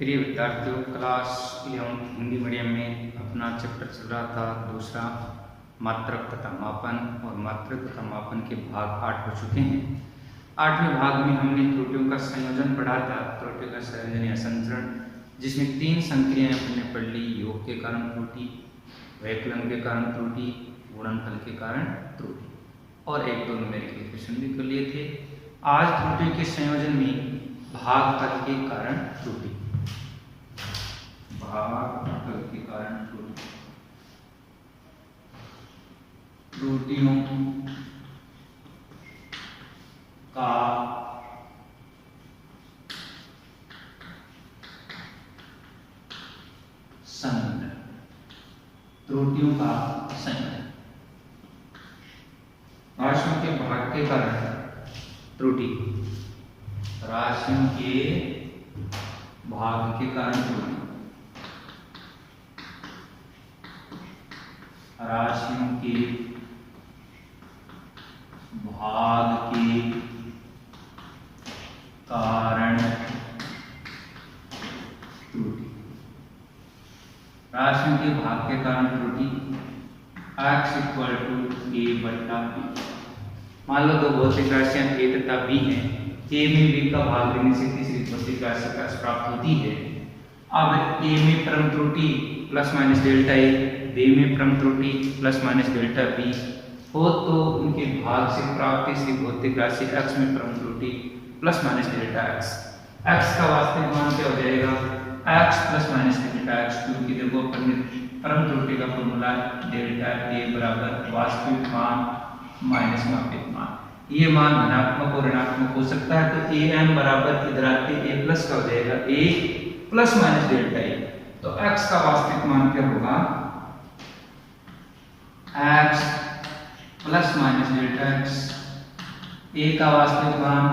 प्रिय विद्यार्थियों, class 11 Hindi medium में अपना चैप्टर चल रहा था दूसरा मात्रक तथा मापन, और मात्रक तथा मापन के भाग 8 हो चुके हैं। 8वें भाग में हमने त्रुटियों का संयोजन पढ़ा था, त्रुटियों का संयोजन या संचरण, जिसमें 3 संक्रियाएं हमने पढ़ ली। योग के कारण त्रुटि, वैकलन के कारण त्रुटि, गुणनफल के कारण त्रुटि, और 1-2 न्यूमेरिकल क्वेश्चन भी कर लिए थे। आज त्रुटियों के संयोजन में भागफल के कारण त्रुटि, भागफल के कारण त्रुटि, त्रुटियों का संयोजन, त्रुटियों का संयोजन। राशियों के भाग के कारण त्रुटि, राशियों के भाग के कारण त्रुटि, राशियों के भाग के कारण त्रुटि, राशियों के भाग के कारण त्रुटि x = a/b। मान लो दो भौतिक राशियां a तथा b हैं, a में b का भाग लेने से तीसरी भौतिक राशि का प्राप्त होती है। अब a में परम त्रुटि ±डेल्टा a, b में परम त्रुटि ±डेल्टा b हो तो उनके भाग से प्राप्त तीसरी भौतिक राशि x में परम त्रुटि ±डेल्टा x। x का वास्तविक मान क्या हो जाएगा? x ±डेल्टा x, क्योंकि देखो परम त्रुटि का फॉर्मूला डेल्टा a बराबर वास्तविक मान माइनस मापित मान। ये मान धनात्मक और ऋणात्मक हो सकता है, तो am बराबर इधर आते a प्लस का हो जाएगा a plus minus delta a। तो x का वास्तविक मान क्या होगा? x plus minus delta x। a का वास्तविक मान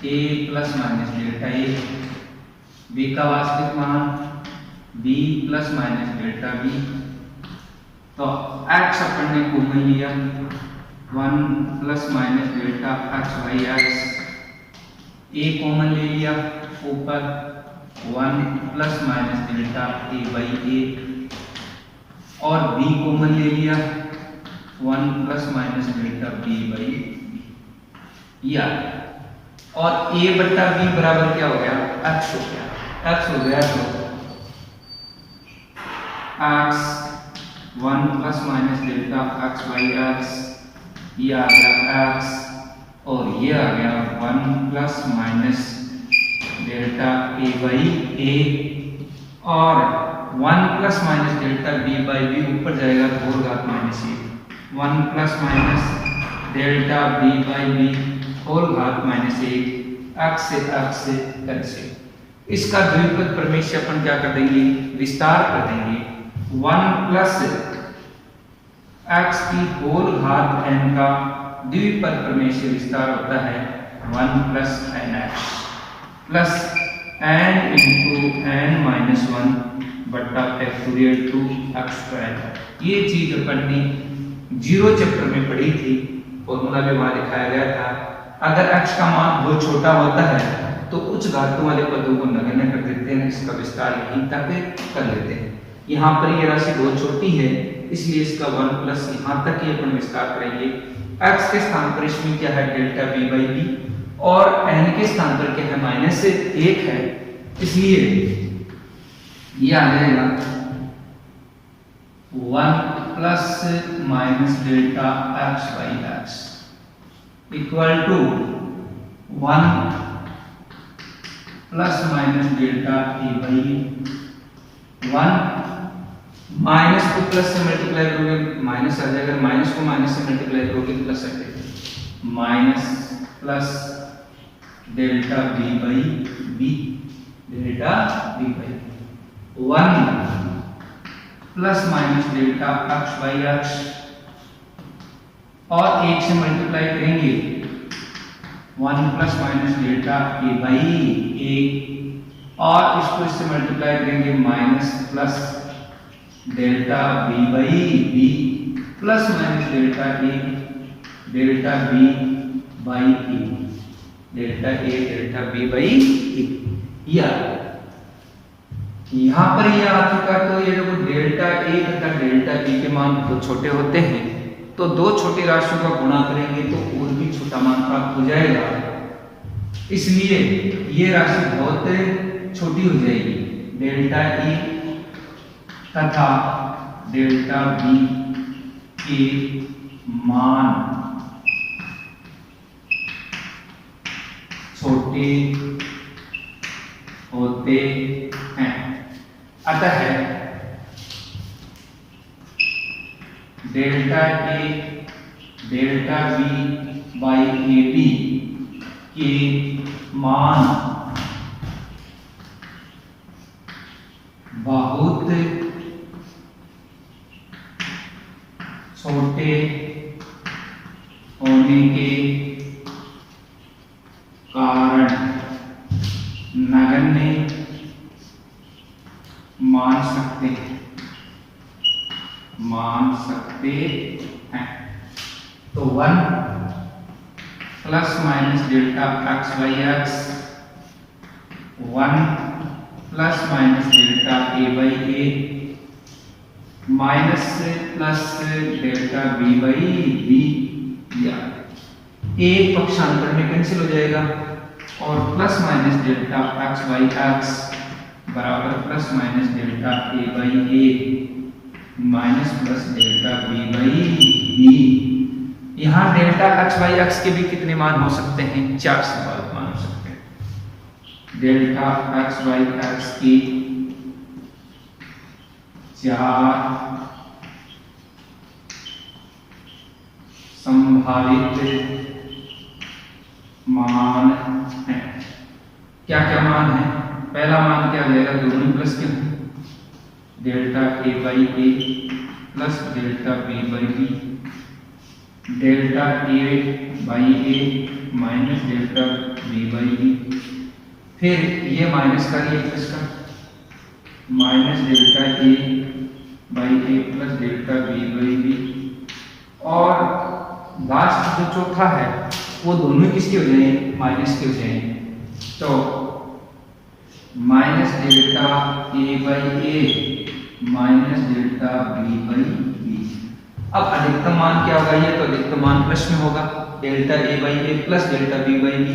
a plus minus delta a, b का वास्तविक मान b plus minus delta b। तो x अपन ने कॉमन लिया 1 plus minus delta x by x, a common ले लिया ऊपर 1 plus minus delta a by a, और b कॉमन ले लिया 1 plus minus delta b by b। या और a बट्टा b बराबर क्या हो गया? x हो गया। x हो गया तो x 1 plus minus delta x by x, ये आ गया x, और ये आ गया 1 plus minus delta a by a, और 1 plus minus delta b by b ऊपर जाएगा तो घात minus 1, 1 plus minus delta b by b whole घात माइनस 1, x से कैंसिल। इसका द्विपद प्रमेय से अपन क्या कर देंगे? विस्तार कर देंगे। 1 प्लस x की होल घात n का द्विपद प्रमेय से विस्तार होता है 1 plus nx plus n into n minus 1 बट्टा फैक्टोरियल 2x²। ये चीज अपन ने 0 चैप्टर में पढ़ी थी, फॉर्मूला भी वहां दिखाया गया था। अगर x का मान बहुत छोटा होता है तो उच्च घातों वाले पदों को नगण्य कर देते हैं, इसका विस्तार यहीं तक कर लेते हैं। यहाँ पर ये राशि बहुत छोटी है, इसलिए इसका 1 प्लस यहाँ तक ही अपन विस्तार करेंगे। x के स्थान पर इसमें क्या है? डेल्टा b बाई b, और n के स्थान पर क्या है? माइनस 1 है, इसलिए ये आ जाएगा 1 plus minus delta x by x equal to 1 plus minus delta a by 1। Minus को प्लस से मल्टीप्लाई करोगे माइनस आ जाएगा, माइनस को माइनस से मल्टीप्लाई करोगे प्लस आ जाएगा, minus plus delta b by b, delta b by 1 plus minus delta x by x, और 1 से मल्टीप्लाई करेंगे 1 plus minus delta a by a, और इसको इससे मल्टीप्लाई करेंगे minus plus delta b by b plus minus delta a, delta b by a, delta a delta b by a। या यहाँ पर ये आ चुका, तो ये देखो डेल्टा ए तथा डेल्टा बी के मान बहुत छोटे होते हैं, तो दो छोटी राशियों का गुणा करेंगे तो और भी छोटा मान प्राप्त हो जाएगा, इसलिए ये राशि बहुत छोटी हो जाएगी। डेल्टा ए तथा डेल्टा बी के मान छोटे होते हैं, अतः delta a delta B by a b के मान बहुत छोटे होने के कारण नगण्य मान सकते हैं। तो 1 plus minus delta X by X, 1 plus minus delta A by A, minus plus delta B by B, या एक पक्षांतर में कैंसिल हो जाएगा, और plus minus delta X by X बराबर plus minus delta A by A minus plus delta B by B. यहाँ delta X by X के भी कितने मान हो सकते हैं? 4 संभावित मान हो सकते हैं। डेल्टा एक्स बाई एक्स की 4 संभावित मान है। क्या क्या मान है? पहला मान क्या हो जाएगा? दोनों प्लस के, delta A by a plus delta B by b, delta A by A minus delta B by b, फिर ये माइनस का ये प्लस का, minus delta A by a plus delta B by b, और last जो चौथा है वो दोनों किसके हो जाएंगे? माइनस के हो जाएंगे। तो minus delta A by A minus delta B by b. अब अधिकतम मान क्या होगा? ये तो अधिकतम मान प्लस में होगा, delta A by a plus delta B by b,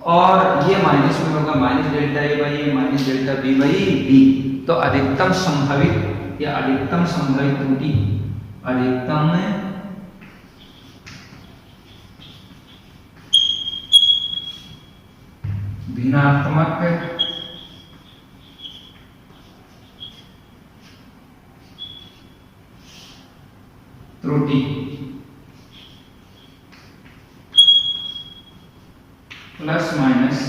और ये माइनस में होगा, minus delta A by A minus delta B by b. तो अधिकतम संभावित या अधिकतम संभावित त्रुटि, अधिकतम भिन्नात्मक त्रुटि plus minus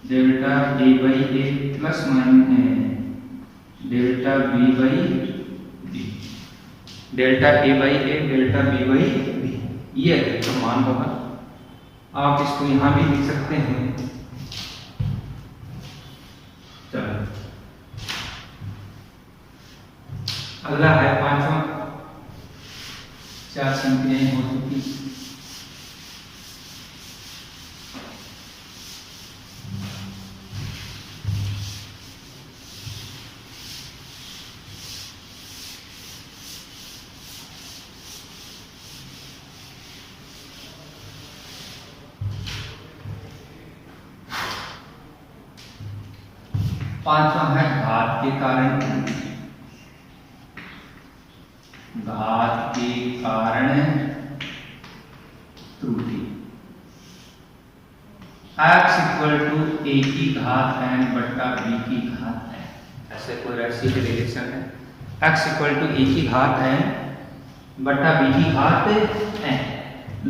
delta A by a plus minus delta B by b, delta A by a delta B by b, ये अधिकतम मान होगा। आप इसको यहां भी लिख सकते हैं। चलो अगला है 5वां, 4 संख्याएं हो चुकी। पांचवा है घात के कारण, घात के कारण त्रुटि। x इक्वल टू a की घात n बट्टा b की घात n, ऐसे कोई राशि के रिलेशन है। x इक्वल टू a की घात n बट्टा b की घात n,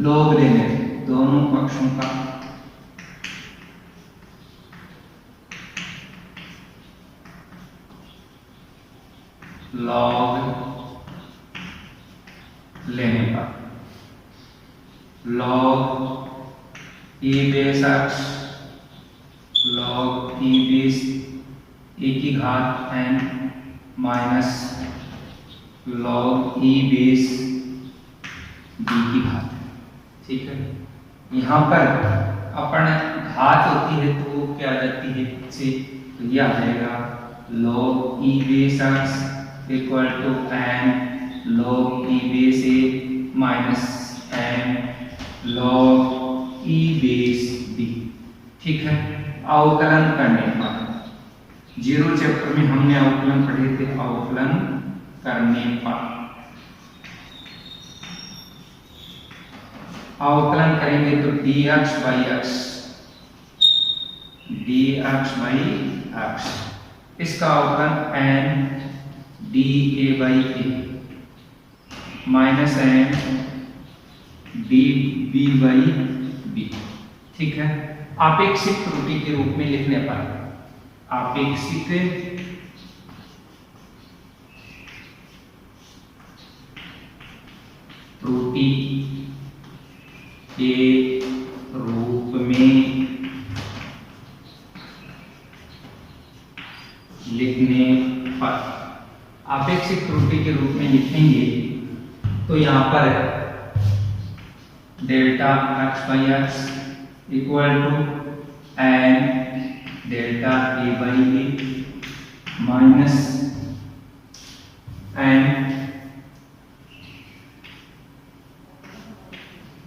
लॉग लेने दोनों पक्षों का, लॉग लेने का, log e base x log e base a की घात n minus log e base b की घात। ठीक है, यहाँ पर अपन घात होती है तो वो क्या आ जाती है से तो ये आ जाएगा log e base x equal to n log e base a minus n log e base b। ठीक है, अवकलन करने पर 0 चैप्टर में हमने अवकलन पढ़े थे। अवकलन करने पर अवकलन करेंगे तो dx बाई x, इसका अवकलन n dA by a minus n dB by b। ठीक है, आपेक्षिक त्रुटि के रूप में लिखने पर आपेक्षिक त्रुटि के रूप में लिखने पर आपेक्षिक त्रुटि के रूप में लिखेंगे तो यहाँ पर delta x by x equal to n delta a by a minus n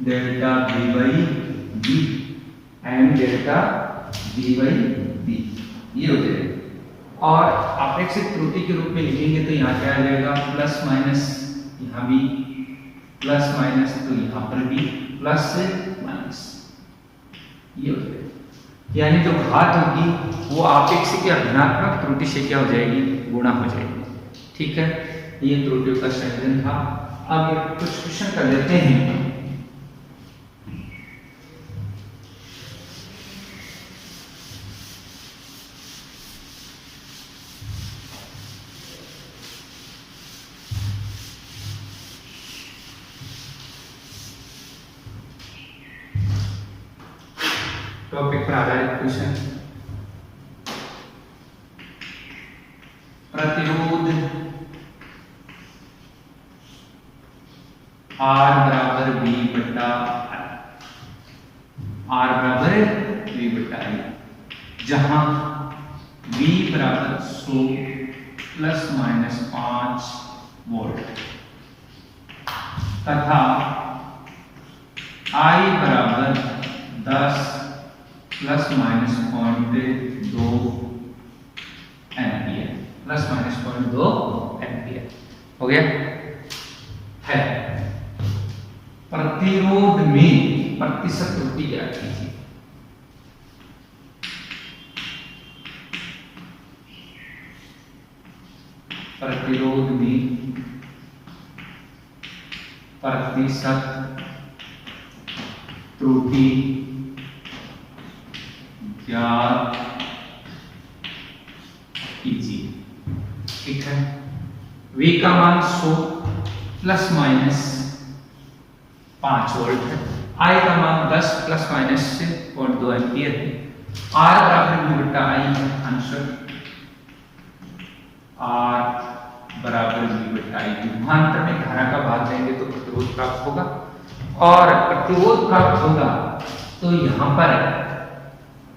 delta b by b and delta b by b, ये हो जाएगा। और अपेक्षित त्रुटि के रूप में लिखेंगे तो यहाँ क्या आ जाएगा प्लस माइनस, यहाँ भी प्लस माइनस, तो यहाँ पर भी प्लस माइनस, ये हो जाएगा। यानी जो घात होगी वो आपेक्षिक या धनात्मक त्रुटि से क्या हो जाएगी, गुणा हो जाएगी। ठीक है, ये त्रुटियों का संयोजन था। अब कुछ क्वेश्चन कर लेते हैं। टॉपिक पर आधारित क्वेश्चन। प्रतिरोध R बराबर V बटा I, जहां V बराबर 100 प्लस माइनस 5 वोल्ट तथा I बराबर 10 plus minus 0.2 ampere, plus minus 0.2 ampere हो गया है। प्रतिरोध में प्रतिशत त्रुटि ज्ञात कीजिए। प्रतिरोध में प्रतिशत त्रुटि ज्ञात कीजिए। ठीक है, V का मान 100 प्लस माइनस 5 वोल्ट है, I का मान 10 प्लस माइनस 0.2 एम्पियर है, R बराबर V बटा I है आंसर, R बराबर V बटा I। विभवांतर में धारा का भाग देंगे तो प्रतिरोध प्राप्त होगा, और प्रतिरोध प्राप्त होगा तो यहाँ पर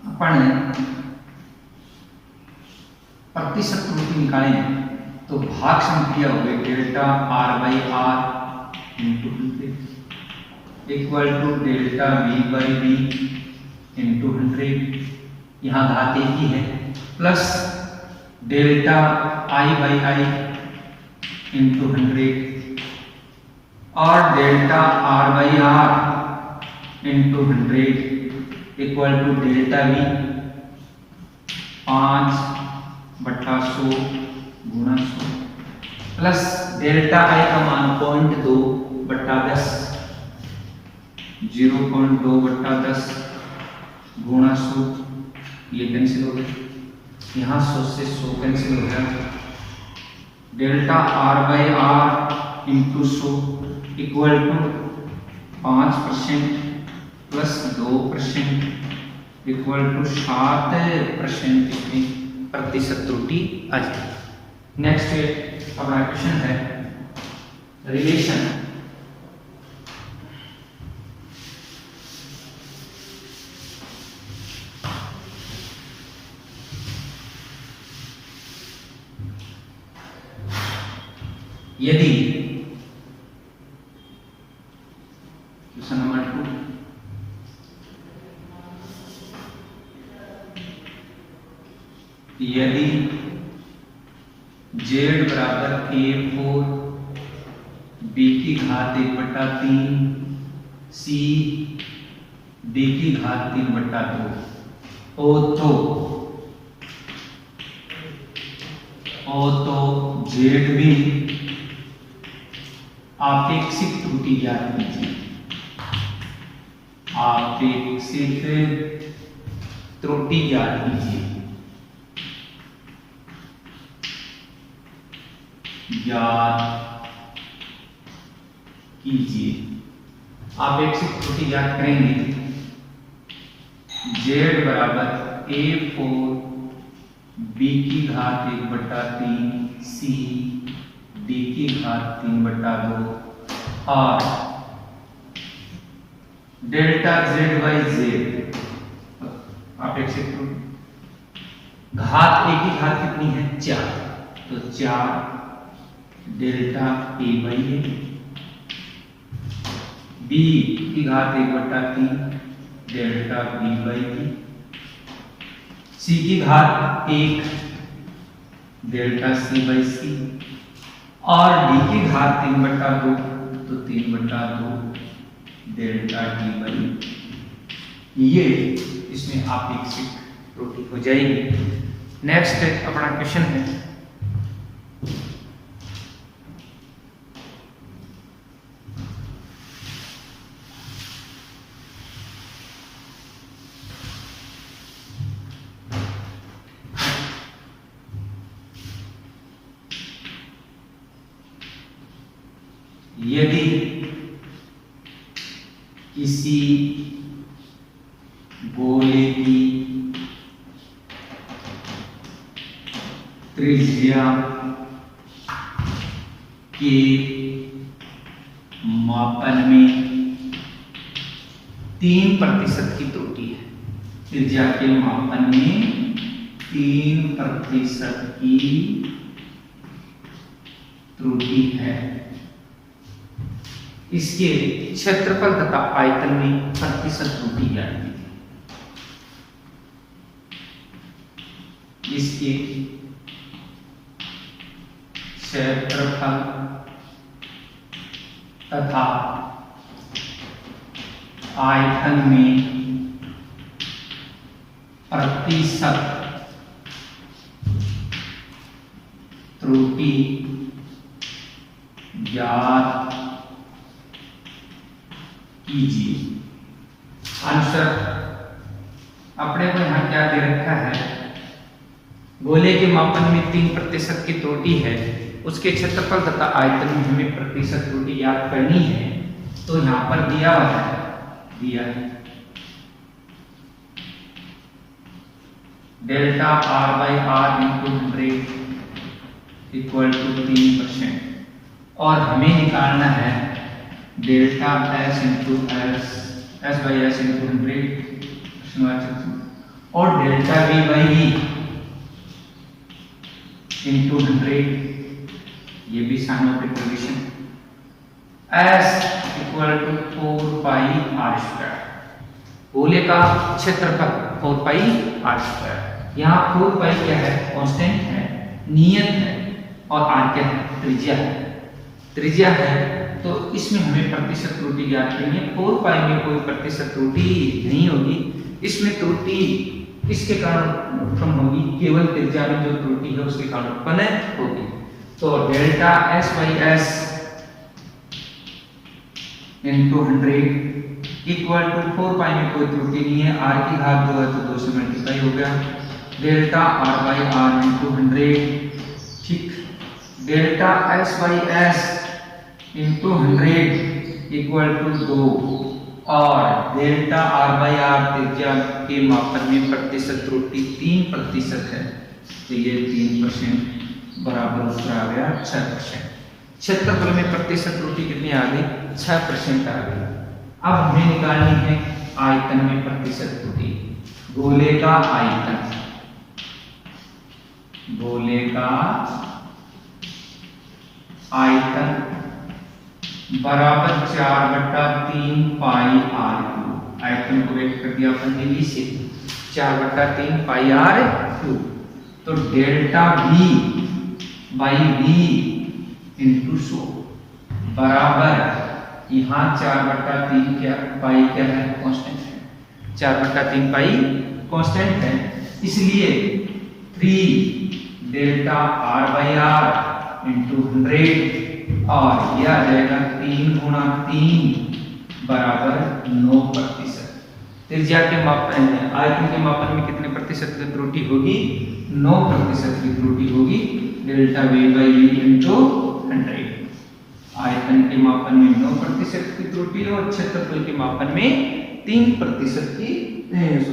अपन प्रतिशत त्रुटि निकालेंगे तो भाग संक्रिया हो गई delta R by R into 100 equal to delta V by V into 100, यहाँ घात एक ही है, plus delta I by I into 100 और delta R by R into 100 equal to delta V 5 बटा 100 गुणा 100 प्लस डेल्टा I का मान 0.2 बटा 10 0.2 बटा 10 गुणा 100, ये कैंसिल हो गया, यहाँ 100 से 100 कैंसिल हो गया। Delta R by R into 100 equal to 5% plus 2% equal to 7% की प्रतिशत त्रुटि आ जाएगी। नेक्स्ट अपना क्वेश्चन है रिलेशन। यदि क्वेश्चन नंबर 2, यदि z बराबर a4 b की घात 1/3 c d की घात 3/2 हो तो z भी आपेक्षिक त्रुटि ज्ञात कीजिए। आपेक्षिक त्रुटि ज्ञात कीजिए। ज्ञात कीजिए। आपेक्षिक त्रुटि ज्ञात करेंगे। z बराबर a4 b की घात 1/3 c d की घात 3/2 और डेल्टा z बाई z अपेक्षित त्रुटि। घात a की घात कितनी है 4, तो 4 delta a by a, b की घात 1/3 delta b by b, c की घात 1 डेल्टा c बाई c और d की घात 3/2 तो 3/2 डेल्टा d बाई। ये इसमें आपेक्षिक त्रुटि हो जाएगी। नेक्स्ट अपना क्वेश्चन है यदि किसी गोले की त्रिज्या के मापन में 3% की त्रुटि है। त्रिज्या के मापन में 3% की त्रुटि है। इसके क्षेत्रफल तथा आयतन में प्रतिशत त्रुटि ज्ञात कीजिए। इसके क्षेत्रफल तथा आयतन में प्रतिशत त्रुटि ज्ञात कीजिए। आंसर अपने को यहां क्या दे रखा है, गोले के मापन में 3% की त्रुटि है, उसके क्षेत्रफल तथा आयतन में हमें प्रतिशत त्रुटि ज्ञात करनी है। तो यहां पर दिया हुआ है, दिया है delta r by r into 100 equal to 3% और हमें निकालना है delta s into s by s into 100 और delta v by v into 100, ये भी साइनोपिक relation. s equal to 4 pi r square, गोले का क्षेत्रफल 4 पाई r स्क्वायर। यहाँ 4 पाई क्या है, कांस्टेंट है, नियत है, और r क्या है, त्रिज्या है। त्रिज्या है तो इसमें हमें प्रतिशत त्रुटि ज्ञात करनी है। 4 पाई में कोई प्रतिशत त्रुटि नहीं होगी, इसमें त्रुटि इसके कारण उत्पन्न होगी, केवल त्रिज्या में जो त्रुटि है उसके कारण उत्पन्न होगी। तो delta s by s into 100 equal to 4 pi में कोई त्रुटि नहीं है, r की घात 2 है तो 2 से मल्टीप्लाई हो गया, delta r by r into 100। ठीक, delta s by s into 100 equal to 2 और डेल्टा r बाई r त्रिज्या के मापन में प्रतिशत त्रुटि 3% है, तो ये 3% बराबर उत्तर आ गया 6%। क्षेत्रफल में प्रतिशत त्रुटि कितनी आ गई, 6% आ गई। अब हमें निकालनी है आयतन में प्रतिशत त्रुटि। गोले का आयतन, गोले का आयतन बराबर 4/3 पाई r3। आयतन को व्यक्त कर दिया अपन ने v से, 4/3 पाई r3। तो delta v by v into 100 बराबर, यहाँ 4/3 क्या पाई क्या है, कांस्टेंट है, 4/3 पाई कांस्टेंट है, इसलिए 3 delta r by r into 100, और यह आ जाएगा 3 गुणा 3 बराबर 9%। त्रिज्या के मापन, आयतन के मापन में कितने प्रतिशत की त्रुटि होगी, 9% की त्रुटि होगी। Delta v by v into 100। आयतन के मापन में 9% की त्रुटि और क्षेत्रफल के मापन में 3% की